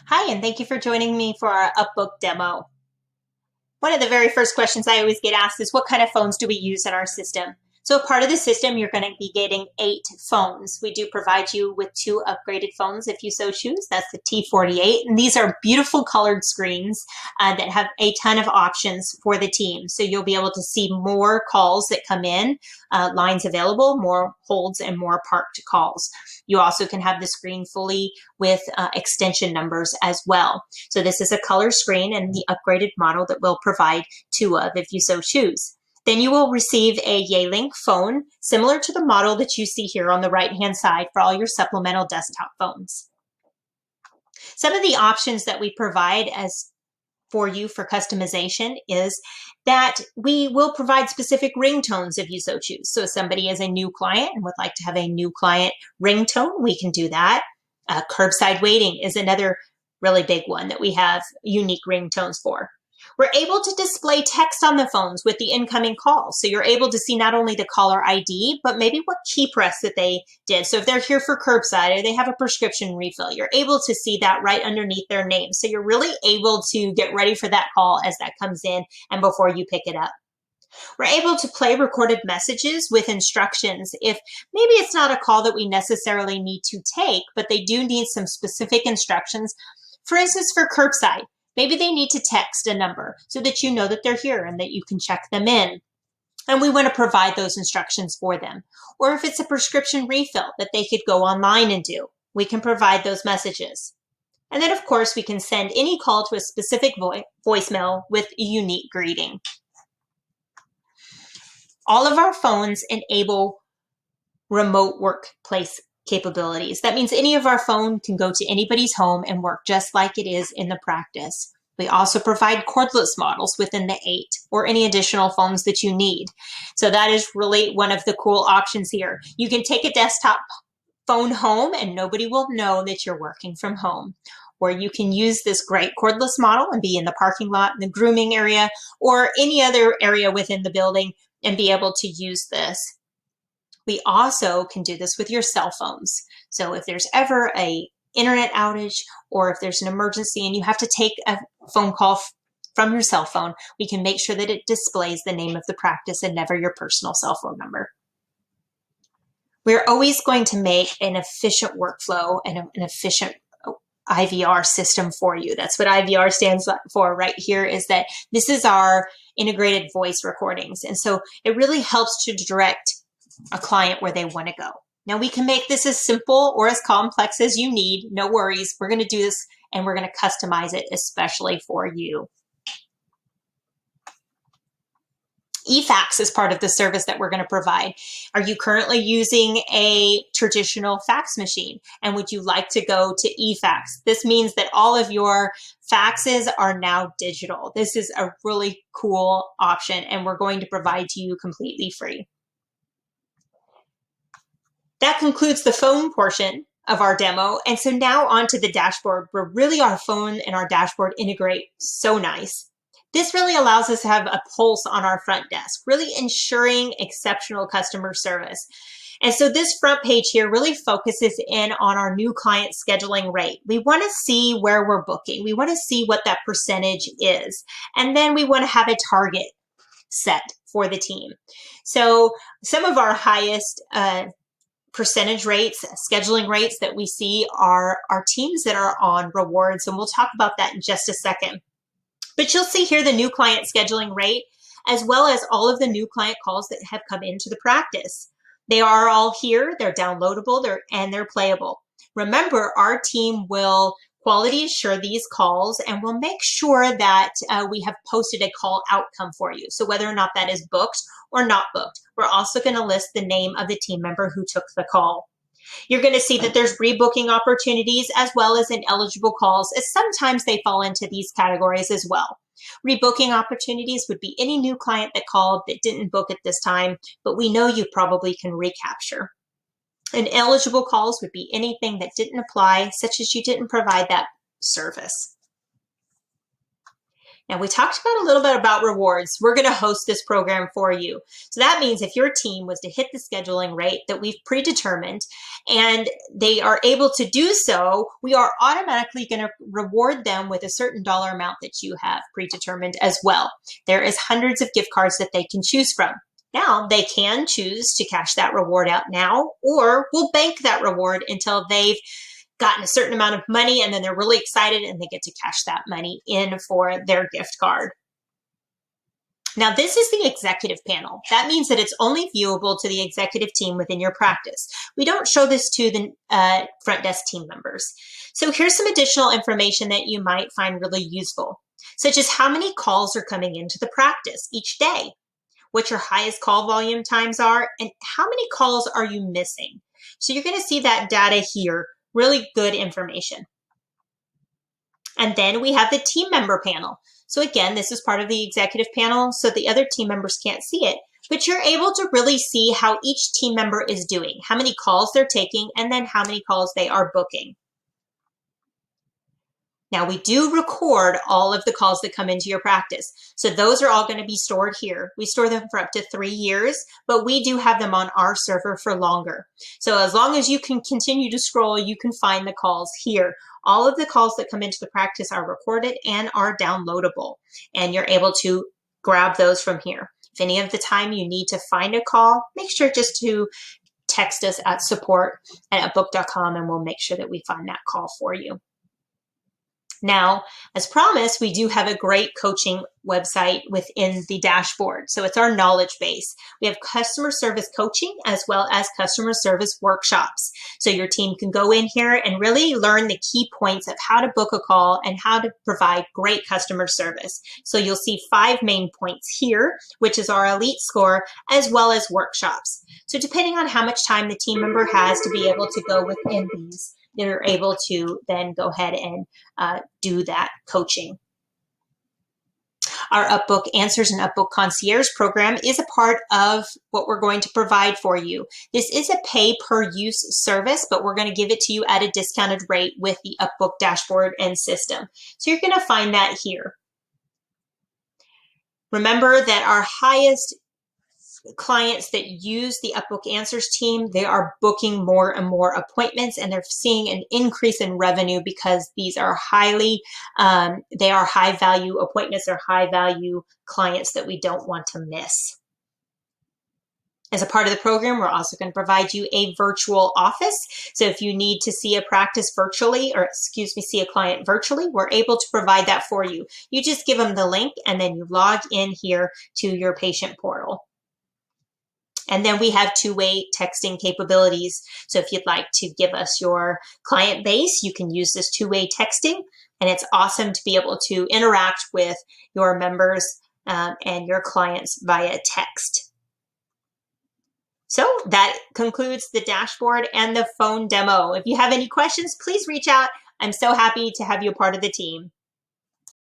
Hi, and thank you for joining me for our UpBook demo. One of the very first questions I always get asked is, what kind of phones do we use in our system? So part of the system, you're going to be getting 8 phones. We do provide you with 2 upgraded phones if you so choose. That's the T48. And these are beautiful colored screens that have a ton of options for the team. So you'll be able to see more calls that come in, lines available, more holds, and more parked calls. You also can have the screen fully with extension numbers as well. So this is a color screen and the upgraded model that we'll provide 2 of if you so choose. Then you will receive a Yealink phone, similar to the model that you see here on the right-hand side for all your supplemental desktop phones. Some of the options that we provide as for you for customization is that we will provide specific ringtones if you so choose. So if somebody is a new client and would like to have a new client ringtone, we can do that. Curbside waiting is another really big one that we have unique ringtones for. We're able to display text on the phones with the incoming calls. So you're able to see not only the caller ID, but maybe what key press that they did. So if they're here for curbside or they have a prescription refill, you're able to see that right underneath their name. So you're really able to get ready for that call as that comes in and before you pick it up. We're able to play recorded messages with instructions if maybe it's not a call that we necessarily need to take, but they do need some specific instructions. For instance, for curbside, maybe they need to text a number so that you know that they're here and that you can check them in. And we want to provide those instructions for them. Or if it's a prescription refill that they could go online and do, we can provide those messages. And then, of course, we can send any call to a specific voicemail with a unique greeting. All of our phones enable remote workplace capabilities. That means any of our phone can go to anybody's home and work just like it is in the practice. We also provide cordless models within the 8 or any additional phones that you need. So that is really one of the cool options here. You can take a desktop phone home and nobody will know that you're working from home. Or you can use this great cordless model and be in the parking lot, in the grooming area, or any other area within the building and be able to use this. We also can do this with your cell phones. So if there's ever an internet outage or if there's an emergency and you have to take a phone call from your cell phone, we can make sure that it displays the name of the practice and never your personal cell phone number. We're always going to make an efficient workflow and an efficient IVR system for you. That's what IVR stands for right here, is that this is our integrated voice recordings. And so it really helps to direct a client where they want to go. Now we can make this as simple or as complex as you need. No worries. We're going to do this and we're going to customize it especially for you. eFax is part of the service that we're going to provide. Are you currently using a traditional fax machine and would you like to go to eFax? This means that all of your faxes are now digital. This is a really cool option and we're going to provide to you completely free. That concludes the phone portion of our demo. And so now onto the dashboard, where really our phone and our dashboard integrate so nice. This really allows us to have a pulse on our front desk, really ensuring exceptional customer service. And so this front page here really focuses in on our new client scheduling rate. We want to see where we're booking. We want to see what that percentage is. And then we want to have a target set for the team. So some of our highest percentage rates, scheduling rates that we see are our teams that are on rewards. And we'll talk about that in just a second. But you'll see here the new client scheduling rate, as well as all of the new client calls that have come into the practice. They are all here, they're downloadable, and they're playable. Remember, our team will quality assure these calls and we'll make sure that we have posted a call outcome for you. So whether or not that is booked or not booked, we're also going to list the name of the team member who took the call. You're going to see that there's rebooking opportunities as well as ineligible calls, as sometimes they fall into these categories as well. Rebooking opportunities would be any new client that called that didn't book at this time, but we know you probably can recapture. Ineligible calls would be anything that didn't apply, such as you didn't provide that service. Now, we talked about a little bit about rewards. We're going to host this program for you. So that means if your team was to hit the scheduling rate that we've predetermined and they are able to do so, we are automatically going to reward them with a certain dollar amount that you have predetermined as well. There is hundreds of gift cards that they can choose from. Now, they can choose to cash that reward out now, or we'll bank that reward until they've gotten a certain amount of money and then they're really excited and they get to cash that money in for their gift card. Now, this is the executive panel. That means that it's only viewable to the executive team within your practice. We don't show this to the front desk team members. So here's some additional information that you might find really useful, such as how many calls are coming into the practice each day, what your highest call volume times are, and how many calls are you missing. So you're going to see that data here. Really good information. And then we have the team member panel. So again, this is part of the executive panel, so the other team members can't see it, but you're able to really see how each team member is doing, how many calls they're taking, and then how many calls they are booking. Now, we do record all of the calls that come into your practice. So those are all going to be stored here. We store them for up to 3 years, but we do have them on our server for longer. So as long as you can continue to scroll, you can find the calls here. All of the calls that come into the practice are recorded and are downloadable, and you're able to grab those from here. If any of the time you need to find a call, make sure just to text us at support@upbook.com and we'll make sure that we find that call for you. Now, as promised, we do have a great coaching website within the dashboard. So it's our knowledge base. We have customer service coaching as well as customer service workshops. So your team can go in here and really learn the key points of how to book a call and how to provide great customer service. So you'll see 5 main points here, which is our elite score, as well as workshops. So depending on how much time the team member has to be able to go within these, they're able to then go ahead and do that coaching. Our UpBook Answers and UpBook Concierge program is a part of what we're going to provide for you. This is a pay-per-use service, but we're going to give it to you at a discounted rate with the UpBook dashboard and system. So you're going to find that here. Remember that our highest clients that use the UpBook Answers team, they are booking more and more appointments, and they're seeing an increase in revenue because these are they are high value appointments, they're high value clients that we don't want to miss. As a part of the program, we're also going to provide you a virtual office. So if you need to see a practice virtually, or see a client virtually, we're able to provide that for you. You just give them the link and then you log in here to your patient portal. And then we have two-way texting capabilities. So if you'd like to give us your client base, you can use this two-way texting. And it's awesome to be able to interact with your members and your clients via text. So that concludes the dashboard and the phone demo. If you have any questions, please reach out. I'm so happy to have you a part of the team.